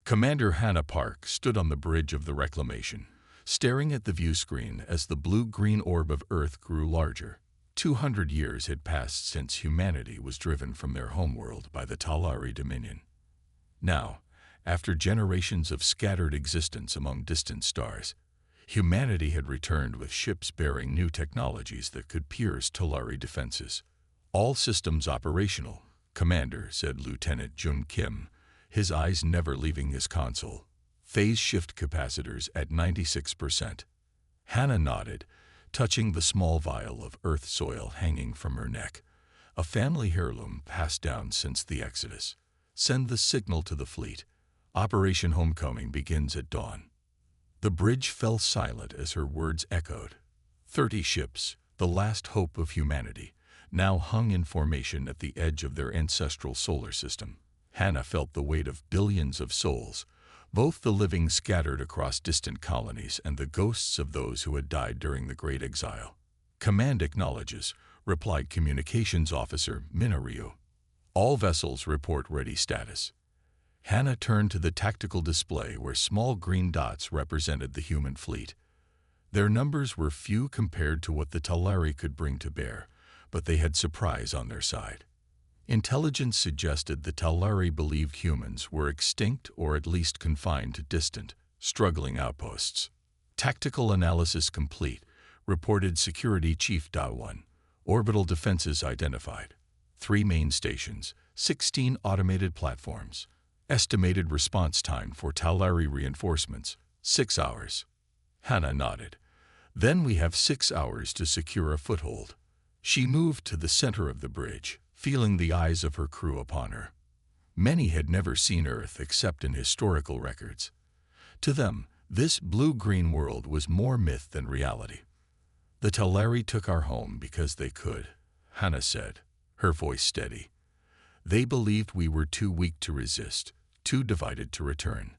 Commander Hannah Park stood on the bridge of the Reclamation, staring at the view screen as the blue-green orb of Earth grew larger. 200 years had passed since humanity was driven from their homeworld by the Talari Dominion. Now, after generations of scattered existence among distant stars, humanity had returned with ships bearing new technologies that could pierce Talari defenses. "All systems operational," Commander said Lieutenant Jun Kim, his eyes never leaving his console. "Phase shift capacitors at 96%. Hannah nodded, touching the small vial of Earth soil hanging from her neck, a family heirloom passed down since the Exodus. "Send the signal to the fleet. Operation Homecoming begins at dawn." The bridge fell silent as her words echoed. 30 ships, the last hope of humanity, now hung in formation at the edge of their ancestral solar system. Hannah felt the weight of billions of souls, both the living scattered across distant colonies and the ghosts of those who had died during the Great Exile. "Command acknowledges," replied Communications Officer Minaryu. "All vessels report ready status." Hannah turned to the tactical display where small green dots represented the human fleet. Their numbers were few compared to what the Talari could bring to bear, but they had surprise on their side. Intelligence suggested the Talari believed humans were extinct or at least confined to distant, struggling outposts. "Tactical analysis complete," reported Security Chief Da1. "Orbital defenses identified. 3 main stations, 16 automated platforms. Estimated response time for Talari reinforcements, 6 hours." Hannah nodded. "Then we have 6 hours to secure a foothold." She moved to the center of the bridge, feeling the eyes of her crew upon her. Many had never seen Earth except in historical records. To them, this blue-green world was more myth than reality. "The Talari took our home because they could," Hannah said, her voice steady. "They believed we were too weak to resist, too divided to return.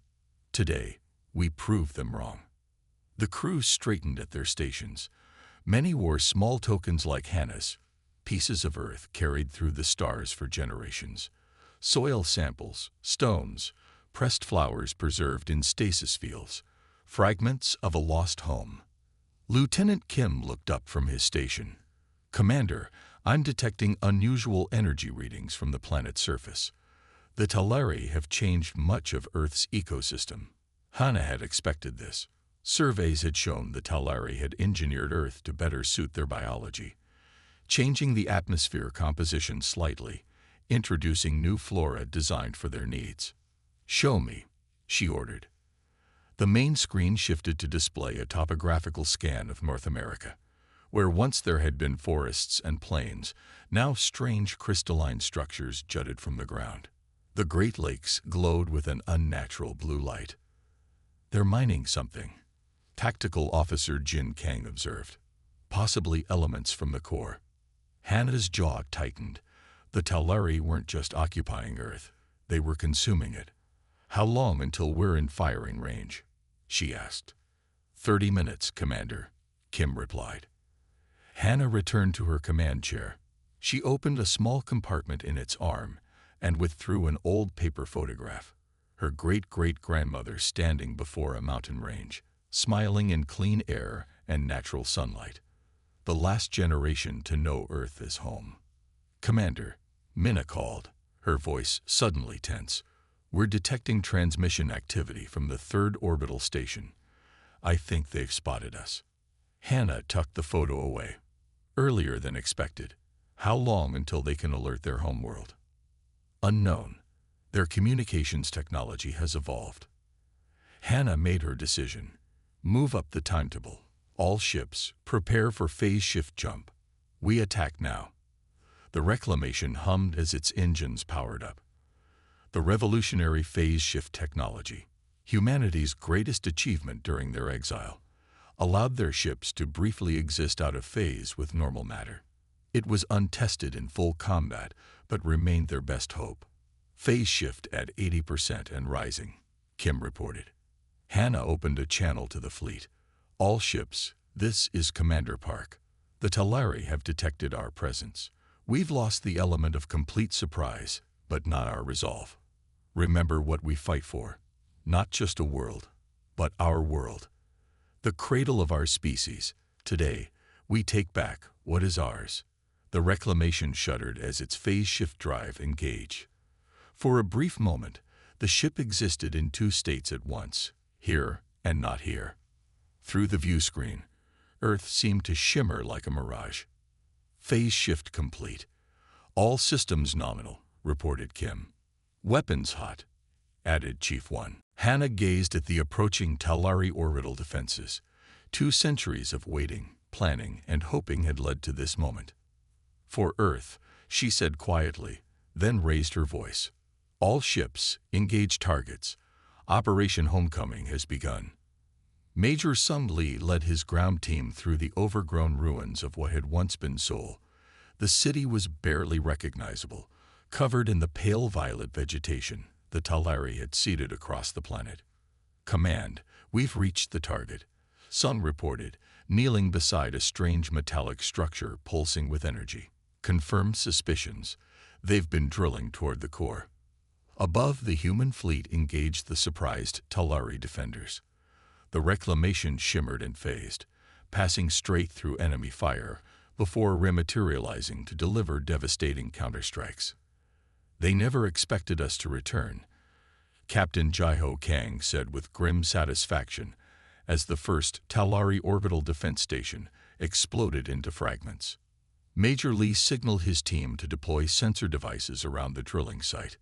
Today, we proved them wrong." The crew straightened at their stations. Many wore small tokens like Hannah's, pieces of Earth carried through the stars for generations. Soil samples, stones, pressed flowers preserved in stasis fields, fragments of a lost home. Lieutenant Kim looked up from his station. "Commander, I'm detecting unusual energy readings from the planet's surface. The Talari have changed much of Earth's ecosystem." Hannah had expected this. Surveys had shown the Talari had engineered Earth to better suit their biology, changing the atmosphere composition slightly, introducing new flora designed for their needs. "Show me," she ordered. The main screen shifted to display a topographical scan of North America. Where once there had been forests and plains, now strange crystalline structures jutted from the ground. The Great Lakes glowed with an unnatural blue light. "They're mining something," Tactical Officer Jin Kang observed. "Possibly elements from the core." Hannah's jaw tightened. The Talari weren't just occupying Earth, they were consuming it. "How long until we're in firing range?" she asked. 30 minutes, Commander," Kim replied. Hannah returned to her command chair. She opened a small compartment in its arm and withdrew an old paper photograph. Her great-great-grandmother standing before a mountain range, smiling in clean air and natural sunlight. The last generation to know Earth as home. "Commander," Minna called, her voice suddenly tense. "We're detecting transmission activity from the 3rd orbital station. I think they've spotted us." Hannah tucked the photo away. "Earlier than expected. How long until they can alert their homeworld?" "Unknown. Their communications technology has evolved." Hannah made her decision. "Move up the timetable. All ships, prepare for phase shift jump. We attack now." The Reclamation hummed as its engines powered up. The revolutionary phase shift technology, humanity's greatest achievement during their exile, allowed their ships to briefly exist out of phase with normal matter. It was untested in full combat, but remained their best hope. "Phase shift at 80% and rising," Kim reported. Hannah opened a channel to the fleet. "All ships, this is Commander Park. The Talari have detected our presence. We've lost the element of complete surprise, but not our resolve. Remember what we fight for. Not just a world, but our world. The cradle of our species. Today, we take back what is ours. The reclamation shuddered as its phase shift drive engaged. For a brief moment, the ship existed in two states at once, here and not here. Through the view screen, Earth seemed to shimmer like a mirage. Phase shift complete. All systems nominal, reported Kim. Weapons hot, added Chief One. Hannah gazed at the approaching Talari orbital defenses. 2 centuries of waiting, planning, and hoping had led to this moment. For Earth, she said quietly, then raised her voice. All ships, engage targets. Operation Homecoming has begun. Major Sung Lee led his ground team through the overgrown ruins of what had once been Seoul. The city was barely recognizable, covered in the pale violet vegetation the Talari had seeded across the planet. Command, we've reached the target, Sung reported, kneeling beside a strange metallic structure pulsing with energy. Confirmed suspicions. They've been drilling toward the core. Above, the human fleet engaged the surprised Talari defenders. The reclamation shimmered and phased, passing straight through enemy fire before rematerializing to deliver devastating counterstrikes. They never expected us to return, Captain Jaiho Kang said with grim satisfaction as the first Talari orbital defense station exploded into fragments. Major Lee signaled his team to deploy sensor devices around the drilling site.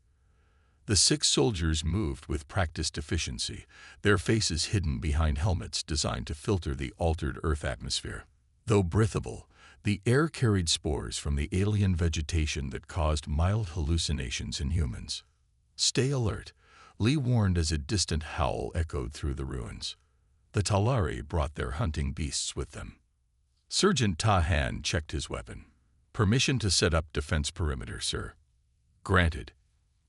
The 6 soldiers moved with practiced efficiency, their faces hidden behind helmets designed to filter the altered Earth atmosphere. Though breathable, the air carried spores from the alien vegetation that caused mild hallucinations in humans. Stay alert, Lee warned as a distant howl echoed through the ruins. The Talari brought their hunting beasts with them. Sergeant Ta Han checked his weapon. Permission to set up defense perimeter, sir. Granted.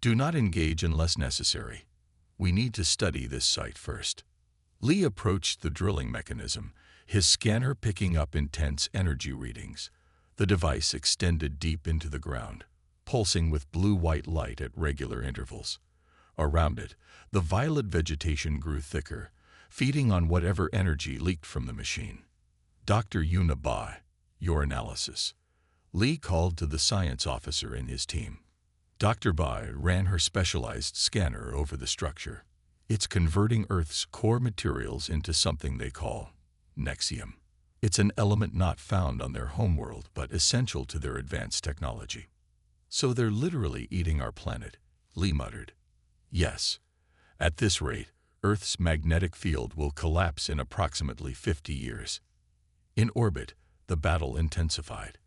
Do not engage unless necessary. We need to study this site first. Lee approached the drilling mechanism, his scanner picking up intense energy readings. The device extended deep into the ground, pulsing with blue-white light at regular intervals. Around it, the violet vegetation grew thicker, feeding on whatever energy leaked from the machine. Dr. Yuna Bai, your analysis. Lee called to the science officer in his team. Dr. Bai ran her specialized scanner over the structure. It's converting Earth's core materials into something they call Nexium. It's an element not found on their homeworld but essential to their advanced technology. So they're literally eating our planet, Lee muttered. Yes. At this rate, Earth's magnetic field will collapse in approximately 50 years. In orbit, the battle intensified.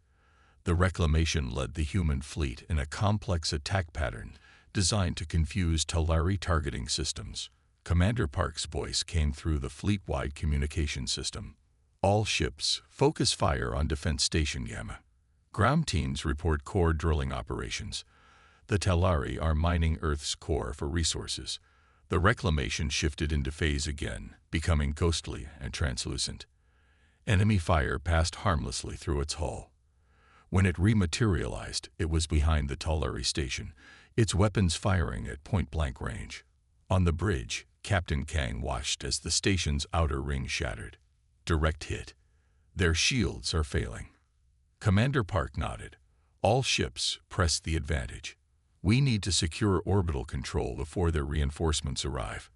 The reclamation led the human fleet in a complex attack pattern designed to confuse Talari targeting systems. Commander Park's voice came through the fleet-wide communication system. All ships, focus fire on Defense Station Gamma. Ground teams report core drilling operations. The Talari are mining Earth's core for resources. The reclamation shifted into phase again, becoming ghostly and translucent. Enemy fire passed harmlessly through its hull. When it rematerialized, it was behind the Talari station, its weapons firing at point-blank range. On the bridge, Captain Kang watched as the station's outer ring shattered. Direct hit. Their shields are failing. Commander Park nodded. All ships press the advantage. We need to secure orbital control before their reinforcements arrive.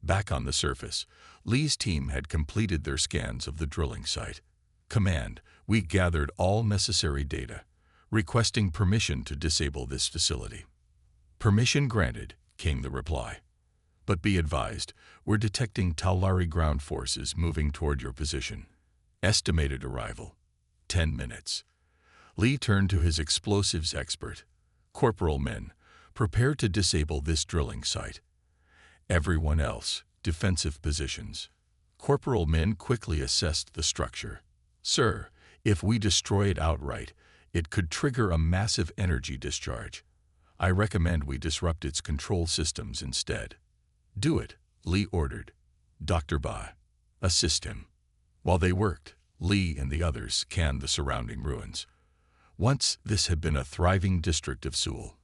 Back on the surface, Lee's team had completed their scans of the drilling site. Command, we gathered all necessary data, requesting permission to disable this facility. Permission granted, came the reply. But be advised, we're detecting Talari ground forces moving toward your position. Estimated arrival, 10 minutes. Lee turned to his explosives expert. Corporal Min, prepare to disable this drilling site. Everyone else, defensive positions. Corporal Min quickly assessed the structure. Sir, if we destroy it outright, it could trigger a massive energy discharge. I recommend we disrupt its control systems instead. Do it, Lee ordered. Dr. Bai, assist him. While they worked, Lee and the others scanned the surrounding ruins. Once this had been a thriving district of Seoul.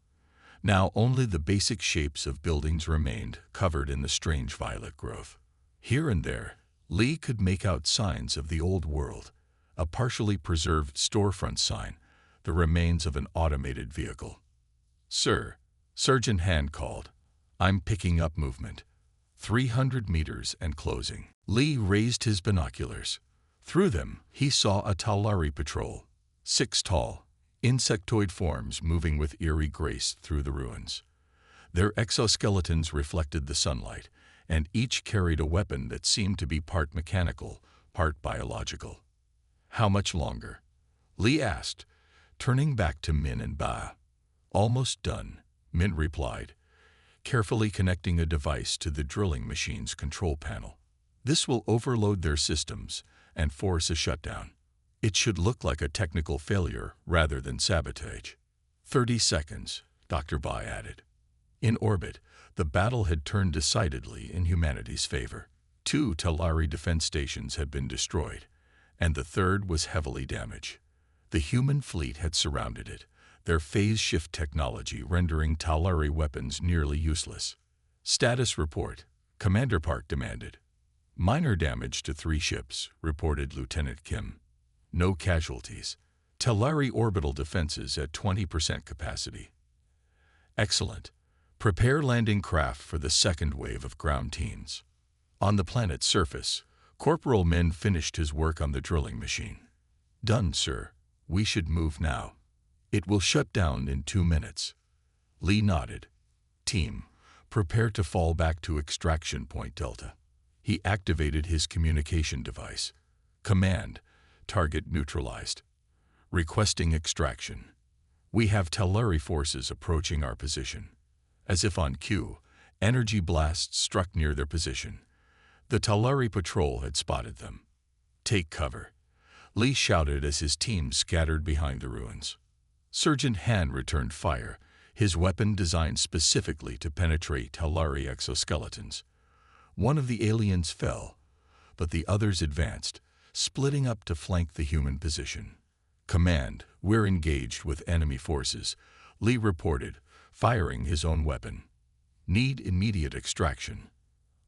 Now only the basic shapes of buildings remained, covered in the strange violet growth. Here and there, Lee could make out signs of the old world, a partially preserved storefront sign, the remains of an automated vehicle. "Sir," Sergeant Hand called, "I'm picking up movement. 300 meters and closing." Lee raised his binoculars. Through them, he saw a Talari patrol, 6 tall, insectoid forms moving with eerie grace through the ruins. Their exoskeletons reflected the sunlight, and each carried a weapon that seemed to be part mechanical, part biological. "How much longer?" Lee asked, turning back to Min and Ba. "Almost done," Min replied, carefully connecting a device to the drilling machine's control panel. "This will overload their systems and force a shutdown. It should look like a technical failure rather than sabotage." 30 seconds, Dr. Ba added. In orbit, the battle had turned decidedly in humanity's favor. 2 Talari defense stations had been destroyed, and the third was heavily damaged. The human fleet had surrounded it, their phase shift technology rendering Talari weapons nearly useless. "Status report," Commander Park demanded. "Minor damage to 3 ships," reported Lieutenant Kim. "No casualties. Talari orbital defenses at 20% capacity." "Excellent. Prepare landing craft for the second wave of ground teams." On the planet's surface, Corporal Min finished his work on the drilling machine. "Done, sir. We should move now. It will shut down in 2 minutes." Lee nodded. "Team, prepare to fall back to extraction point Delta." He activated his communication device. "Command, target neutralized. Requesting extraction. We have Talari forces approaching our position." As if on cue, energy blasts struck near their position. The Talari patrol had spotted them. "Take cover," Lee shouted as his team scattered behind the ruins. Sergeant Han returned fire, his weapon designed specifically to penetrate Talari exoskeletons. One of the aliens fell, but the others advanced, splitting up to flank the human position. "Command, we're engaged with enemy forces," Lee reported, firing his own weapon. "Need immediate extraction."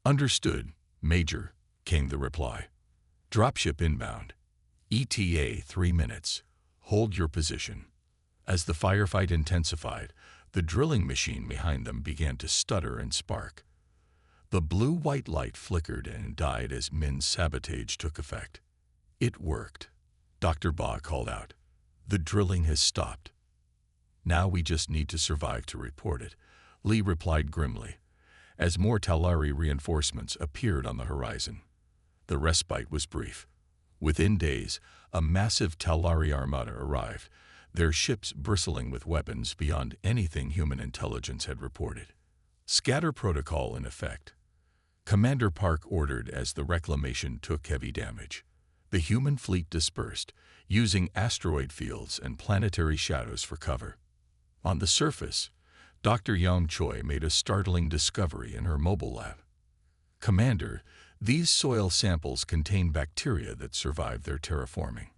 "Understood, Major," came the reply. "Dropship inbound. ETA 3 minutes. Hold your position." As the firefight intensified, the drilling machine behind them began to stutter and spark. The blue-white light flickered and died as Min's sabotage took effect. "It worked," Dr. Ba called out. "The drilling has stopped." "Now we just need to survive to report it," Lee replied grimly, as more Talari reinforcements appeared on the horizon. The respite was brief. Within days, a massive Talari armada arrived, their ships bristling with weapons beyond anything human intelligence had reported. Scatter protocol in effect. Commander Park ordered as the reclamation took heavy damage. The human fleet dispersed, using asteroid fields and planetary shadows for cover. On the surface, Dr. Yang Choi made a startling discovery in her mobile lab. "Commander, these soil samples contain bacteria that survived their terraforming.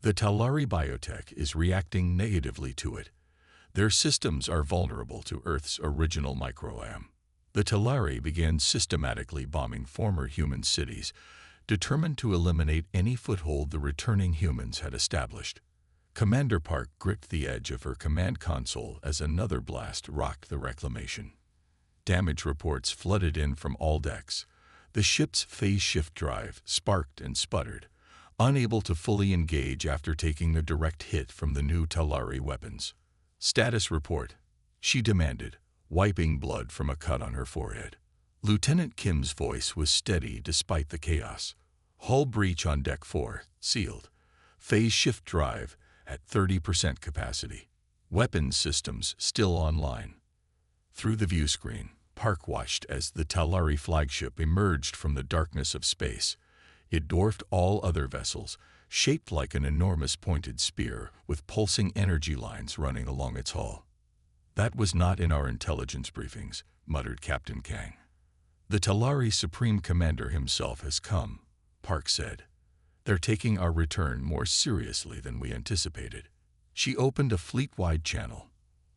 The Talari biotech is reacting negatively to it. Their systems are vulnerable to Earth's original microbiome." The Talari began systematically bombing former human cities, determined to eliminate any foothold the returning humans had established. Commander Park gripped the edge of her command console as another blast rocked the reclamation. Damage reports flooded in from all decks. The ship's phase shift drive sparked and sputtered, unable to fully engage after taking a direct hit from the new Talari weapons. "Status report," she demanded, wiping blood from a cut on her forehead. Lieutenant Kim's voice was steady despite the chaos. "Hull breach on Deck 4, sealed. Phase shift drive at 30% capacity. Weapons systems still online." Through the view screen, Park watched as the Talari flagship emerged from the darkness of space. It dwarfed all other vessels, shaped like an enormous pointed spear with pulsing energy lines running along its hull. "That was not in our intelligence briefings," muttered Captain Kang. "The Talari Supreme Commander himself has come," Park said. "They're taking our return more seriously than we anticipated." She opened a fleet-wide channel.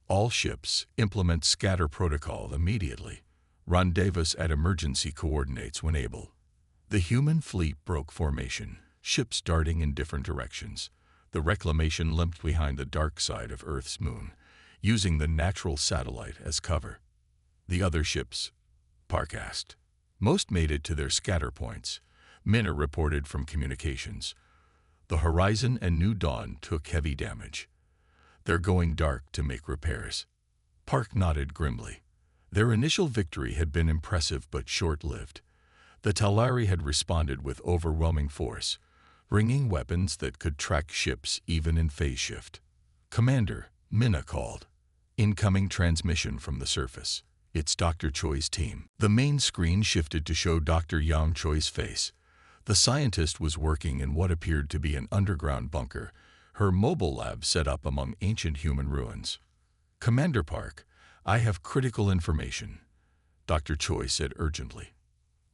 All ships implement scatter protocol immediately. Rendezvous at emergency coordinates when able. The human fleet broke formation, ships darting in different directions. The reclamation limped behind the dark side of Earth's moon, using the natural satellite as cover. The other ships, Park asked. Most made it to their scatter points. Minna reported from communications. The Horizon and New Dawn took heavy damage. They're going dark to make repairs. Park nodded grimly. Their initial victory had been impressive but short-lived. The Talari had responded with overwhelming force, bringing weapons that could track ships even in phase shift. "Commander," Minna called. "Incoming transmission from the surface. It's Dr. Choi's team." The main screen shifted to show Dr. Yang Choi's face. The scientist was working in what appeared to be an underground bunker, her mobile lab set up among ancient human ruins. "Commander Park, I have critical information," Dr. Choi said urgently.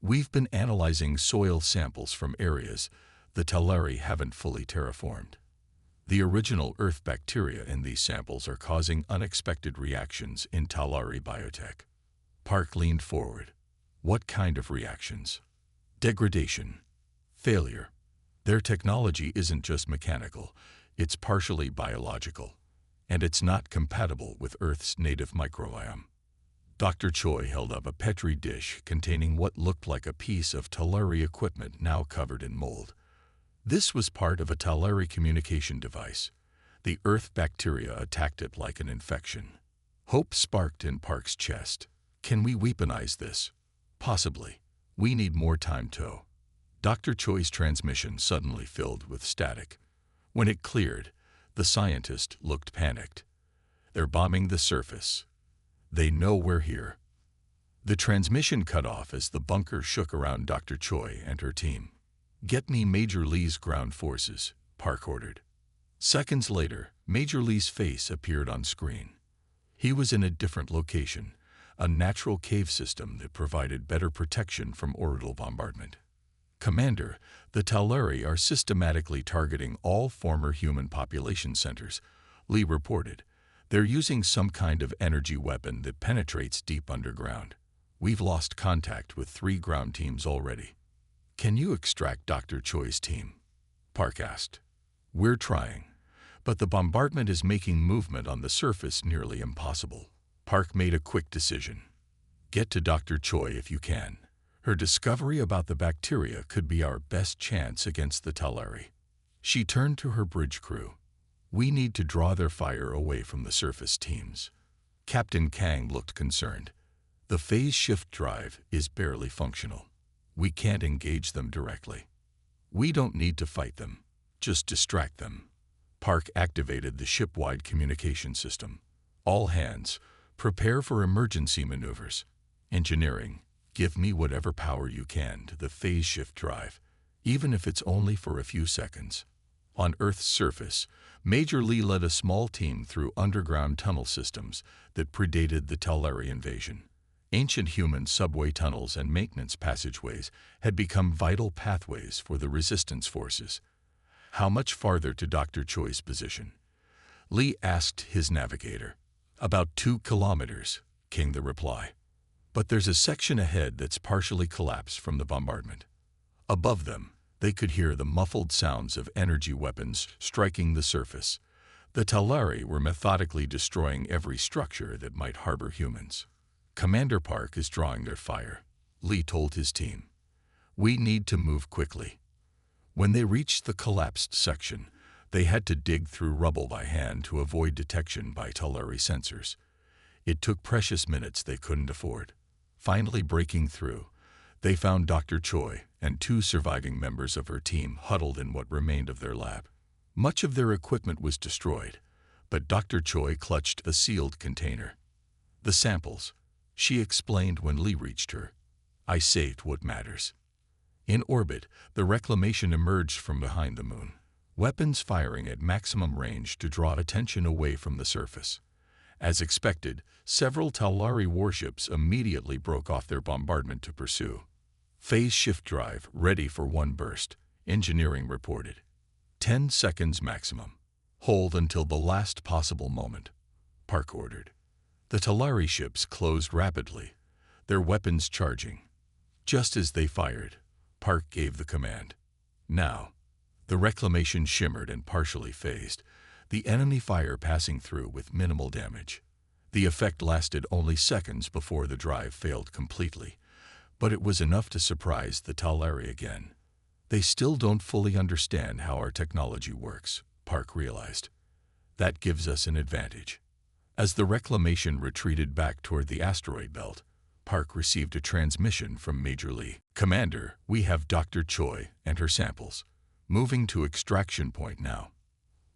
"We've been analyzing soil samples from areas the Talari haven't fully terraformed. The original Earth bacteria in these samples are causing unexpected reactions in Talari biotech." Park leaned forward. "What kind of reactions?" "Degradation. Failure. Their technology isn't just mechanical, it's partially biological. And it's not compatible with Earth's native microbiome." Dr. Choi held up a Petri dish containing what looked like a piece of Talari equipment now covered in mold. This was part of a Talari communication device. The Earth bacteria attacked it like an infection. Hope sparked in Park's chest. "Can we weaponize this?" "Possibly. We need more time to." Dr. Choi's transmission suddenly filled with static. When it cleared, the scientist looked panicked. "They're bombing the surface. They know we're here." The transmission cut off as the bunker shook around Dr. Choi and her team. "Get me Major Lee's ground forces," Park ordered. Seconds later, Major Lee's face appeared on screen. He was in a different location, a natural cave system that provided better protection from orbital bombardment. "Commander, the Talari are systematically targeting all former human population centers," Lee reported. "They're using some kind of energy weapon that penetrates deep underground. We've lost contact with 3 ground teams already." "Can you extract Dr. Choi's team?" Park asked. "We're trying, but the bombardment is making movement on the surface nearly impossible." Park made a quick decision. "Get to Dr. Choi if you can. Her discovery about the bacteria could be our best chance against the Talari." She turned to her bridge crew. "We need to draw their fire away from the surface teams." Captain Kang looked concerned. "The phase shift drive is barely functional. We can't engage them directly." "We don't need to fight them. Just distract them." Park activated the ship-wide communication system. "All hands, prepare for emergency maneuvers. Engineering, give me whatever power you can to the phase shift drive, even if it's only for a few seconds." On Earth's surface, Major Lee led a small team through underground tunnel systems that predated the Talari invasion. Ancient human subway tunnels and maintenance passageways had become vital pathways for the resistance forces. "How much farther to Dr. Choi's position?" Lee asked his navigator. "About 2 kilometers, came the reply. "But there's a section ahead that's partially collapsed from the bombardment." Above them, they could hear the muffled sounds of energy weapons striking the surface. The Talari were methodically destroying every structure that might harbor humans. "Commander Park is drawing their fire," Lee told his team. "We need to move quickly." When they reached the collapsed section, they had to dig through rubble by hand to avoid detection by Talari sensors. It took precious minutes they couldn't afford. Finally breaking through, they found Dr. Choi and 2 surviving members of her team huddled in what remained of their lab. Much of their equipment was destroyed, but Dr. Choi clutched a sealed container. "The samples," she explained when Lee reached her. "I saved what matters." In orbit, the reclamation emerged from behind the moon, weapons firing at maximum range to draw attention away from the surface. As expected, several Talari warships immediately broke off their bombardment to pursue. "Phase shift drive ready for 1 burst, engineering reported. 10 seconds maximum. Hold until the last possible moment." Park ordered. The Talari ships closed rapidly, their weapons charging. Just as they fired, Park gave the command. Now, the reclamation shimmered and partially phased, the enemy fire passing through with minimal damage. The effect lasted only seconds before the drive failed completely, but it was enough to surprise the Talari again. They still don't fully understand how our technology works, Park realized. That gives us an advantage. As the reclamation retreated back toward the asteroid belt, Park received a transmission from Major Lee. Commander, we have Dr. Choi and her samples. Moving to extraction point now.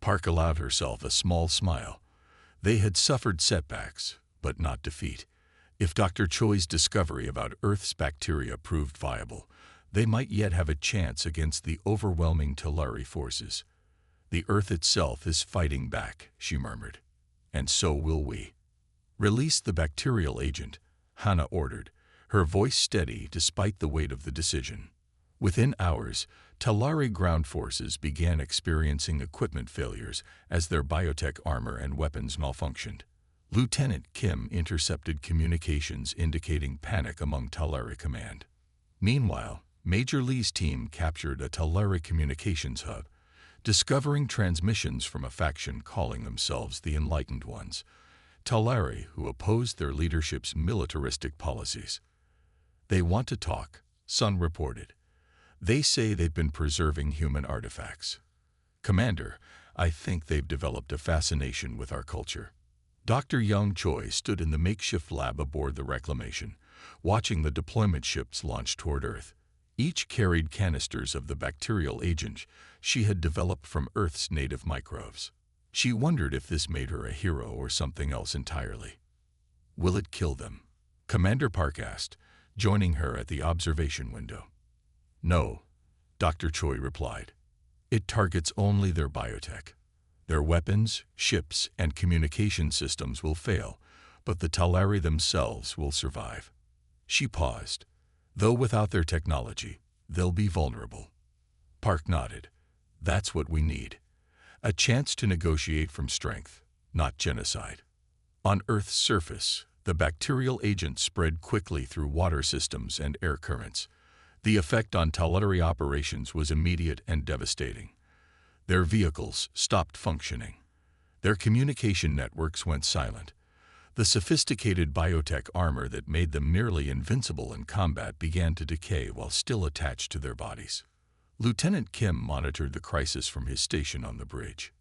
Park allowed herself a small smile. They had suffered setbacks, but not defeat. If Dr. Choi's discovery about Earth's bacteria proved viable, they might yet have a chance against the overwhelming Talari forces. The Earth itself is fighting back, she murmured. And so will we. Release the bacterial agent, Hannah ordered, her voice steady despite the weight of the decision. Within hours, Talari ground forces began experiencing equipment failures as their biotech armor and weapons malfunctioned. Lieutenant Kim intercepted communications indicating panic among Talari command. Meanwhile, Major Lee's team captured a Talari communications hub, discovering transmissions from a faction calling themselves the Enlightened Ones, Talari who opposed their leadership's militaristic policies. They want to talk, Sun reported. They say they've been preserving human artifacts. Commander, I think they've developed a fascination with our culture. Dr. Young Choi stood in the makeshift lab aboard the Reclamation, watching the deployment ships launch toward Earth. Each carried canisters of the bacterial agent she had developed from Earth's native microbes. She wondered if this made her a hero or something else entirely. Will it kill them? Commander Park asked, joining her at the observation window. No, Dr. Choi replied. It targets only their biotech. Their weapons, ships, and communication systems will fail, but the Talari themselves will survive. She paused. Though without their technology, they'll be vulnerable. Park nodded. That's what we need. A chance to negotiate from strength, not genocide. On Earth's surface, the bacterial agent spread quickly through water systems and air currents. The effect on Talari operations was immediate and devastating. Their vehicles stopped functioning. Their communication networks went silent. The sophisticated biotech armor that made them nearly invincible in combat began to decay while still attached to their bodies. Lieutenant Kim monitored the crisis from his station on the bridge.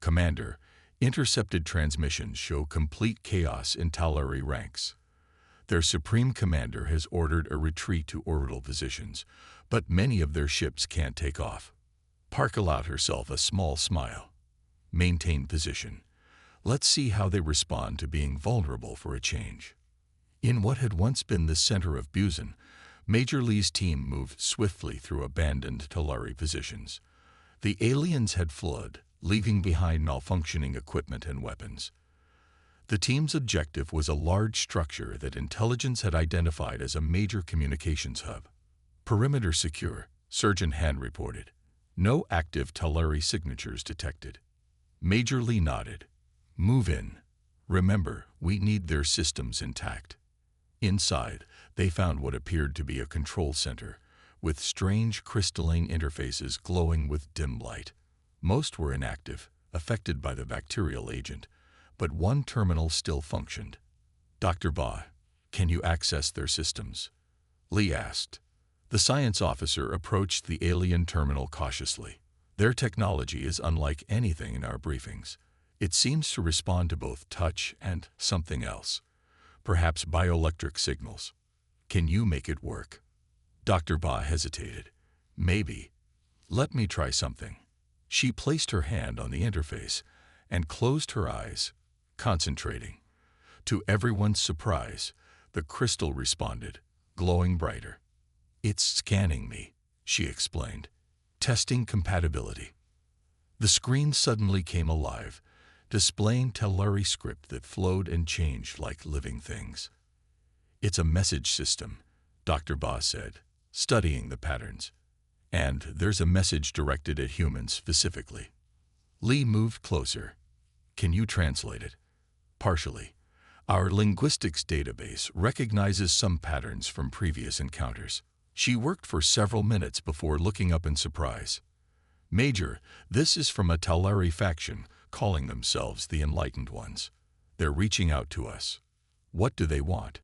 Commander, intercepted transmissions show complete chaos in Talari ranks. Their Supreme Commander has ordered a retreat to orbital positions, but many of their ships can't take off. Park allowed herself a small smile. Maintain position. Let's see how they respond to being vulnerable for a change. In what had once been the center of Busan, Major Lee's team moved swiftly through abandoned Talari positions. The aliens had fled, leaving behind malfunctioning equipment and weapons. The team's objective was a large structure that intelligence had identified as a major communications hub. Perimeter secure, Surgeon Han reported. No active Talari signatures detected. Major Lee nodded. Move in. Remember, we need their systems intact. Inside, they found what appeared to be a control center, with strange crystalline interfaces glowing with dim light. Most were inactive, affected by the bacterial agent, but one terminal still functioned. Dr. Ba, can you access their systems? Lee asked. The science officer approached the alien terminal cautiously. Their technology is unlike anything in our briefings. It seems to respond to both touch and something else, perhaps bioelectric signals. Can you make it work? Dr. Ba hesitated. Maybe. Let me try something. She placed her hand on the interface and closed her eyes, concentrating. To everyone's surprise, the crystal responded, glowing brighter. It's scanning me, she explained, testing compatibility. The screen suddenly came alive, displaying Talari script that flowed and changed like living things. It's a message system, Dr. Ba said, studying the patterns. And there's a message directed at humans specifically. Lee moved closer. Can you translate it? Partially. Our linguistics database recognizes some patterns from previous encounters. She worked for several minutes before looking up in surprise. Major, this is from a Talari faction calling themselves the Enlightened Ones. They're reaching out to us. What do they want?